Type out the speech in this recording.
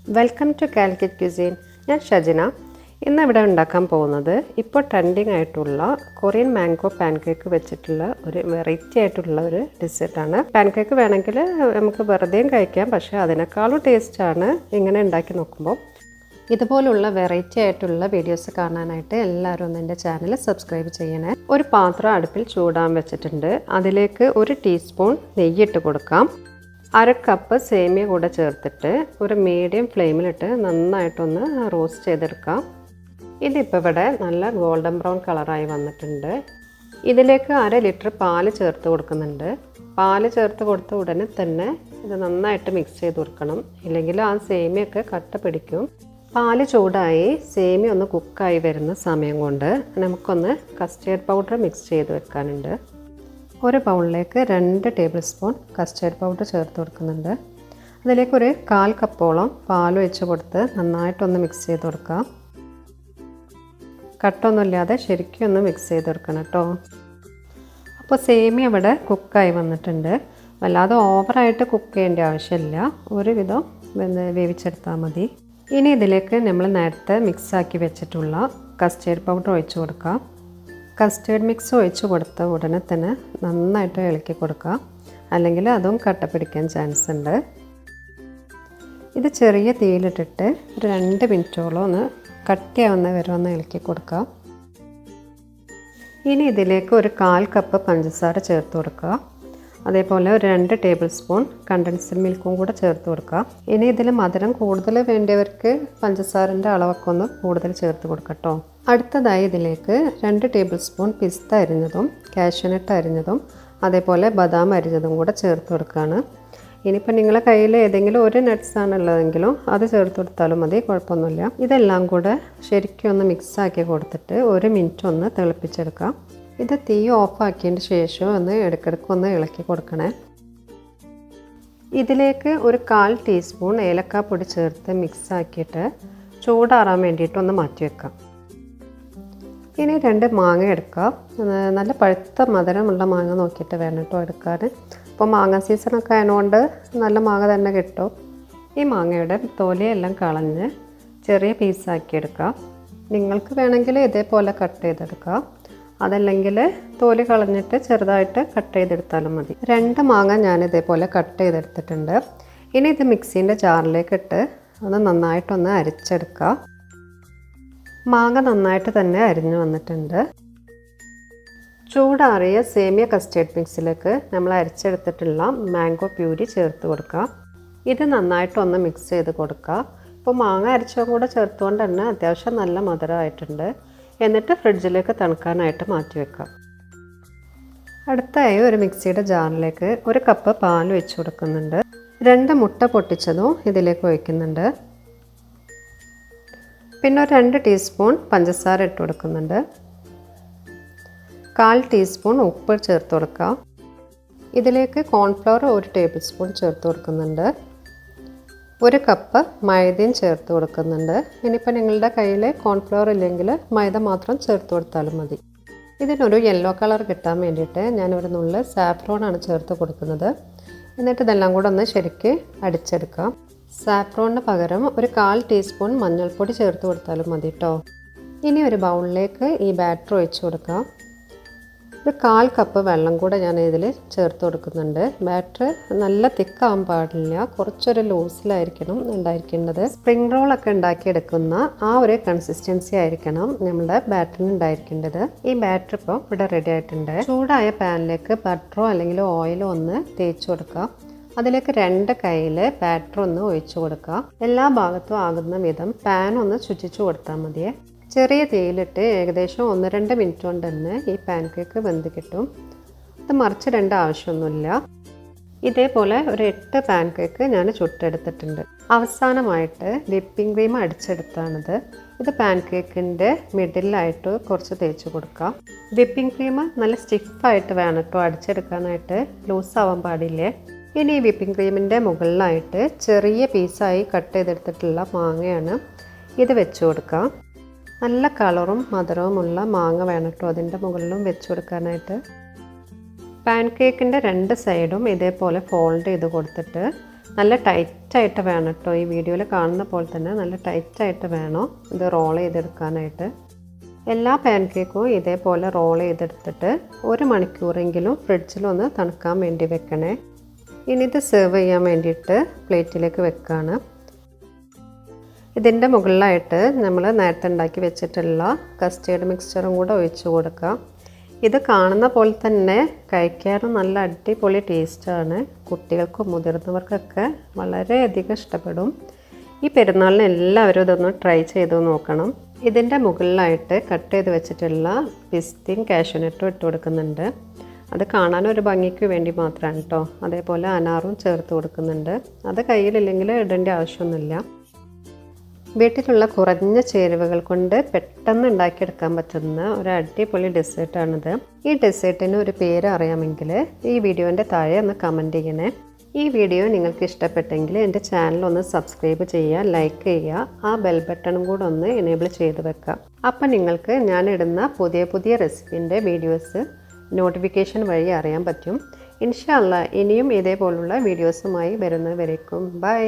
Welcome to Calicut cuisine. ഞാൻ ഷജിന. ഇന്ന് ഇവിടെ ഉണ്ടാക്കാൻ പോകുന്നത് ഇപ്പോൾ ട്രെൻഡിങ് ആയിട്ടുള്ള കൊറിയൻ മാംഗോ പാൻകേക്ക് വെച്ചിട്ടുള്ള ഒരു വെറൈറ്റി ആയിട്ടുള്ള ഒരു ഡെസേർട്ടാണ്. പാൻകേക്ക് വേണമെങ്കിൽ നമുക്ക് വെറുതെയും കഴിക്കാം, പക്ഷേ അതിനേക്കാളും ടേസ്റ്റാണ് ഇങ്ങനെ ഉണ്ടാക്കി നോക്കുമ്പോൾ. ഇതുപോലുള്ള വെറൈറ്റി ആയിട്ടുള്ള വീഡിയോസ് കാണാനായിട്ട് എല്ലാവരും ഒന്ന് എൻ്റെ ചാനൽ സബ്സ്ക്രൈബ് ചെയ്യണേ. ഒരു പാത്രം അടുപ്പിൽ ചൂടാൻ വെച്ചിട്ടുണ്ട്. അതിലേക്ക് 1 ടീസ്പൂൺ നെയ്യിട്ട് കൊടുക്കാം. 1/2 കപ്പ് സേമിയ കൂടെ ചേർത്തിട്ട് ഒരു മീഡിയം ഫ്ലെയിമിലിട്ട് നന്നായിട്ടൊന്ന് റോസ്റ്റ് ചെയ്തെടുക്കാം. ഇതിപ്പോൾ ഇവിടെ നല്ല ഗോൾഡൻ ബ്രൗൺ കളറായി വന്നിട്ടുണ്ട്. ഇതിലേക്ക് 1/2 ലിറ്റർ പാല് ചേർത്ത് കൊടുക്കുന്നുണ്ട്. പാല് ചേർത്ത് കൊടുത്ത ഉടനെ തന്നെ ഇത് നന്നായിട്ട് മിക്സ് ചെയ്ത് കൊടുക്കണം, ഇല്ലെങ്കിൽ ആ സേമിയൊക്കെ കട്ട പിടിക്കും. പാല് ചൂടായി സേമിയ ഒന്ന് കുക്കായി വരുന്ന സമയം കൊണ്ട് നമുക്കൊന്ന് കസ്റ്റേർഡ് പൗഡർ മിക്സ് ചെയ്ത് വെക്കാനുണ്ട്. ഒരു ബൗളിലേക്ക് 2 ടേബിൾ സ്പൂൺ കസ്റ്റേർഡ് പൗഡർ ചേർത്ത് കൊടുക്കുന്നുണ്ട്. അതിലേക്ക് ഒരു 1/4 കപ്പോളം പാൽ ഒഴിച്ച് കൊടുത്ത് നന്നായിട്ടൊന്ന് മിക്സ് ചെയ്ത് കൊടുക്കാം. കട്ടൊന്നുമില്ലാതെ ശരിക്കും ഒന്ന് മിക്സ് ചെയ്ത് കൊടുക്കണം കേട്ടോ. അപ്പോൾ സേമിയ ഇവിടെ കുക്കായി വന്നിട്ടുണ്ട്. വല്ലാതെ ഓവറായിട്ട് കുക്ക് ചെയ്യേണ്ട ആവശ്യമില്ല, ഒരുവിധം വേവിച്ചെടുത്താൽ മതി. ഇനി ഇതിലേക്ക് നമ്മൾ നേരത്തെ മിക്സാക്കി വെച്ചിട്ടുള്ള കസ്റ്റേർഡ് പൗഡർ ഒഴിച്ച് കൊടുക്കാം. കസ്റ്റേർഡ് മിക്സ് ഒഴിച്ച് കൊടുത്ത ഉടനെ തന്നെ നന്നായിട്ട് ഇളക്കി കൊടുക്കുക, അല്ലെങ്കിൽ അതും കട്ട പിടിക്കാൻ ചാൻസ് ഉണ്ട്. ഇത് ചെറിയ തീയിലിട്ടിട്ട് ഒരു 2 മിനിറ്റോളം ഒന്ന് കട്ടിയാവുന്ന വരെ ഒന്ന് ഇളക്കി കൊടുക്കുക. ഇനി ഇതിലേക്ക് ഒരു 1/4 കപ്പ് പഞ്ചസാര ചേർത്ത് കൊടുക്കുക. അതേപോലെ ഒരു 2 ടേബിൾ സ്പൂൺ കണ്ടൻസ്ഡ് മിൽക്കും കൂടെ ചേർത്ത് കൊടുക്കുക. ഇനി ഇതിൽ മധുരം കൂടുതൽ വേണ്ടിയവർക്ക് പഞ്ചസാരൻ്റെ അളവൊക്കെ ഒന്ന് കൂടുതൽ ചേർത്ത് കൊടുക്കട്ടോ. അടുത്തതായി ഇതിലേക്ക് 2 ടേബിൾ സ്പൂൺ പിസ്ത അരിഞ്ഞതും കാഷ്യൂനട്ട് അരിഞ്ഞതും അതേപോലെ ബദാം അരിഞ്ഞതും കൂടെ ചേർത്ത് കൊടുക്കുകയാണ്. ഇനിയിപ്പോൾ നിങ്ങളുടെ കയ്യിൽ ഏതെങ്കിലും ഒരു നട്ട്സാണ് ഉള്ളതെങ്കിലും അത് ചേർത്ത് കൊടുത്താലും മതി, കുഴപ്പമൊന്നുമില്ല. ഇതെല്ലാം കൂടെ ശരിക്കും ഒന്ന് മിക്സാക്കി കൊടുത്തിട്ട് 1 മിനിറ്റ് ഒന്ന് തിളപ്പിച്ചെടുക്കാം. ഇത് തീ ഓഫാക്കിയതിന് ശേഷം ഒന്ന് ഇടയ്ക്കിടയ്ക്ക് ഒന്ന് ഇളക്കി കൊടുക്കണേ. ഇതിലേക്ക് ഒരു 1/4 ടീസ്പൂൺ ഏലക്കാപ്പൊടി ചേർത്ത് മിക്സാക്കിയിട്ട് ചൂടാറാൻ വേണ്ടിയിട്ട് ഒന്ന് മാറ്റി വെക്കാം. ഇനി 2 മാങ്ങ എടുക്കാം. നല്ല പഴുത്ത മധുരമുള്ള മാങ്ങ നോക്കിയിട്ട് വേണം കേട്ടോ എടുക്കാൻ. ഇപ്പോൾ മാങ്ങ സീസണൊക്കെ ആയതുകൊണ്ട് നല്ല മാങ്ങ തന്നെ കിട്ടും. ഈ മാങ്ങയുടെ തൊലിയെല്ലാം കളഞ്ഞ് ചെറിയ പീസാക്കി എടുക്കാം. നിങ്ങൾക്ക് വേണമെങ്കിൽ ഇതേപോലെ കട്ട് ചെയ്തെടുക്കാം, അതല്ലെങ്കിൽ തോല് കളഞ്ഞിട്ട് ചെറുതായിട്ട് കട്ട് ചെയ്തെടുത്താലും മതി. 2 മാങ്ങ ഞാൻ ഇതേപോലെ കട്ട് ചെയ്തെടുത്തിട്ടുണ്ട്. ഇനി ഇത് മിക്സീൻ്റെ ജാറിലേക്ക് ഇട്ട് ഒന്ന് നന്നായിട്ടൊന്ന് അരിച്ചെടുക്കാം. മാങ്ങ നന്നായിട്ട് തന്നെ അരിഞ്ഞു വന്നിട്ടുണ്ട്. ചൂടാറിയ സേമിയ കസ്റ്റേർഡ് മിക്സിലേക്ക് നമ്മൾ അരിച്ചെടുത്തിട്ടുള്ള മാംഗോ പ്യൂരി ചേർത്ത് കൊടുക്കുക. ഇത് നന്നായിട്ടൊന്ന് മിക്സ് ചെയ്ത് കൊടുക്കുക. ഇപ്പോൾ മാങ്ങ അരിച്ചതും കൂടെ ചേർത്തുകൊണ്ട് തന്നെ അത്യാവശ്യം നല്ല മധുരമായിട്ടുണ്ട്. എന്നിട്ട് ഫ്രിഡ്ജിലേക്ക് തണുക്കാനായിട്ട് മാറ്റി വെക്കാം. അടുത്തായി ഒരു മിക്സിയുടെ ജാറിലേക്ക് 1 കപ്പ് പാൽ ഒഴിച്ച് കൊടുക്കുന്നുണ്ട്. 2 മുട്ട പൊട്ടിച്ചതും ഇതിലേക്ക് ഒഴിക്കുന്നുണ്ട്. പിന്നെ ഒരു 2 ടീസ്പൂൺ പഞ്ചസാര ഇട്ട് കൊടുക്കുന്നുണ്ട്. 1/4 ടീസ്പൂൺ ഉപ്പ് ചേർത്ത് കൊടുക്കാം. ഇതിലേക്ക് കോൺഫ്ലവർ 1 ടേബിൾ സ്പൂൺ ചേർത്ത് കൊടുക്കുന്നുണ്ട്. 1 കപ്പ് മൈദയും ചേർത്ത് കൊടുക്കുന്നുണ്ട്. ഇനിയിപ്പോൾ നിങ്ങളുടെ കയ്യിൽ കോൺഫ്ലവർ ഇല്ലെങ്കിൽ മൈദ മാത്രം ചേർത്ത് കൊടുത്താലും മതി. ഇതിനൊരു യെല്ലോ കളർ കിട്ടാൻ വേണ്ടിയിട്ട് ഞാനൊരു നുള്ള് സാഫ്രോണാണ് ചേർത്ത് കൊടുക്കുന്നത്. എന്നിട്ട് ഇതെല്ലാം കൂടെ ഒന്ന് ശരിക്ക് അടിച്ചെടുക്കാം. സാഫ്രോണിന് പകരം ഒരു 1/4 ടീസ്പൂൺ മഞ്ഞൾപ്പൊടി ചേർത്ത് കൊടുത്താലും മതി കേട്ടോ. ഇനി ഒരു ബൗളിലേക്ക് ഈ ബാറ്റർ ഒഴിച്ച് കൊടുക്കാം. ഒരു 1/4 കപ്പ് വെള്ളം കൂടെ ഞാൻ ഇതിൽ ചേർത്ത് കൊടുക്കുന്നുണ്ട്. ബാറ്റർ നല്ല തിക്കാവാൻ പാടില്ല, കുറച്ചൊരു ലൂസിലായിരിക്കണം ഉണ്ടായിരിക്കേണ്ടത്. സ്പ്രിംഗ് റോളൊക്കെ ഉണ്ടാക്കിയെടുക്കുന്ന ആ ഒരു കൺസിസ്റ്റൻസി ആയിരിക്കണം നമ്മുടെ ബാറ്ററിന് ഉണ്ടായിരിക്കേണ്ടത്. ഈ ബാറ്റർ ഇപ്പോൾ ഇവിടെ റെഡി ആയിട്ടുണ്ട്. ചൂടായ പാനിലേക്ക് ബട്ടറോ അല്ലെങ്കിൽ ഓയിലോ ഒന്ന് തേച്ച് കൊടുക്കാം. അതിലേക്ക് 2 കൈയിൽ ബാറ്റർ ഒന്ന് ഒഴിച്ചു കൊടുക്കുക. എല്ലാ ഭാഗത്തും ആകുന്ന വിധം പാൻ ഒന്ന് ചുറ്റിച്ചു കൊടുത്താൽ മതിയേ. ചെറിയ തീയിലിട്ട് ഏകദേശം 1-2 മിനിറ്റ് കൊണ്ട് തന്നെ ഈ പാൻ കേക്ക് വെന്ത് കിട്ടും. ഇത് മറിച്ചിടേണ്ട ആവശ്യമൊന്നുമില്ല. ഇതേപോലെ ഒരു 8 പാൻ കേക്ക് ഞാൻ ചുട്ടെടുത്തിട്ടുണ്ട്. അവസാനമായിട്ട് വിപ്പിംഗ് ക്രീം അടിച്ചെടുത്താണിത്. ഇത് പാൻ കേക്കിൻ്റെ മിഡിലായിട്ട് കുറച്ച് തേച്ച് കൊടുക്കാം. വിപ്പിംഗ് ക്രീം നല്ല സ്റ്റിഫായിട്ട് വേണം കേട്ടോ അടിച്ചെടുക്കാനായിട്ട്, ലൂസാവാൻ പാടില്ലേ. ഇനി ഈ വിപ്പിംഗ് ക്രീമിൻ്റെ മുകളിലായിട്ട് ചെറിയ പീസായി കട്ട് ചെയ്തെടുത്തിട്ടുള്ള മാങ്ങയാണ് ഇത് വെച്ച് കൊടുക്കാം. നല്ല കളറും മധുരവുമുള്ള മാങ്ങ വേണം കേട്ടോ അതിൻ്റെ മുകളിലും വെച്ച് കൊടുക്കാനായിട്ട്. പാൻ കേക്കിൻ്റെ 2 സൈഡും ഇതേപോലെ ഫോൾഡ് ചെയ്ത് കൊടുത്തിട്ട് നല്ല ടൈറ്റായിട്ട് വേണം കേട്ടോ. ഈ വീഡിയോയിൽ കാണുന്ന പോലെ തന്നെ നല്ല ടൈറ്റായിട്ട് വേണം ഇത് റോൾ ചെയ്തെടുക്കാനായിട്ട്. എല്ലാ പാൻ കേക്കും ഇതേപോലെ റോൾ ചെയ്തെടുത്തിട്ട് 1 മണിക്കൂറെങ്കിലും ഫ്രിഡ്ജിലൊന്ന് തണുക്കാൻ വേണ്ടി വെക്കണേ. ഇനി ഇത് സെർവ് ചെയ്യാൻ വേണ്ടിയിട്ട് പ്ലേറ്റിലേക്ക് വെക്കുകയാണ്. ഇതിൻ്റെ മുകളിലായിട്ട് നമ്മൾ നേരത്തെ ഉണ്ടാക്കി വെച്ചിട്ടുള്ള കസ്റ്റേർഡ് മിക്സ്ചറും കൂടെ ഒഴിച്ചു കൊടുക്കാം. ഇത് കാണുന്ന പോലെ തന്നെ കഴിക്കാനും നല്ല അടിപൊളി ടേസ്റ്റാണ്. കുട്ടികൾക്കും മുതിർന്നവർക്കൊക്കെ വളരെയധികം ഇഷ്ടപ്പെടും. ഈ പെരുന്നാളിന് എല്ലാവരും ഇതൊന്ന് ട്രൈ ചെയ്ത് നോക്കണം. ഇതിൻ്റെ മുകളിലായിട്ട് കട്ട് ചെയ്ത് വെച്ചിട്ടുള്ള പിസ്തയും കാഷ്യൂനട്ടും ഇട്ട് കൊടുക്കുന്നുണ്ട്. അത് കാണാനൊരു ഭംഗിക്ക് വേണ്ടി മാത്രമാണ് കേട്ടോ. അതേപോലെ അനാറും ചേർത്ത് കൊടുക്കുന്നുണ്ട്. അത് കയ്യിലില്ലെങ്കിൽ ഇടേണ്ട ആവശ്യമൊന്നുമില്ല. വീട്ടിലുള്ള കുറഞ്ഞ ചേരുവകൾ കൊണ്ട് പെട്ടെന്ന് ഉണ്ടാക്കിയെടുക്കാൻ പറ്റുന്ന ഒരു അടിപൊളി ഡെസേർട്ടാണിത്. ഈ ഡെസേർട്ടിന് ഒരു പേര് അറിയാമെങ്കിൽ ഈ വീഡിയോൻ്റെ താഴെ ഒന്ന് കമൻറ്റ് ചെയ്യണേ. ഈ വീഡിയോ നിങ്ങൾക്ക് ഇഷ്ടപ്പെട്ടെങ്കിൽ എൻ്റെ ചാനൽ ഒന്ന് സബ്സ്ക്രൈബ് ചെയ്യുക, ലൈക്ക് ചെയ്യുക, ആ ബെൽ ബട്ടണും കൂടെ ഒന്ന് എനേബിൾ ചെയ്ത് വെക്കാം. അപ്പം നിങ്ങൾക്ക് ഞാനിടുന്ന പുതിയ റെസിപ്പിൻ്റെ വീഡിയോസ് നോട്ടിഫിക്കേഷൻ വഴി അറിയാൻ പറ്റും. ഇൻഷാ അല്ലാഹ് ഇനിയും ഇതേപോലുള്ള വീഡിയോസുമായി വരുന്നവരേക്കും ബൈ.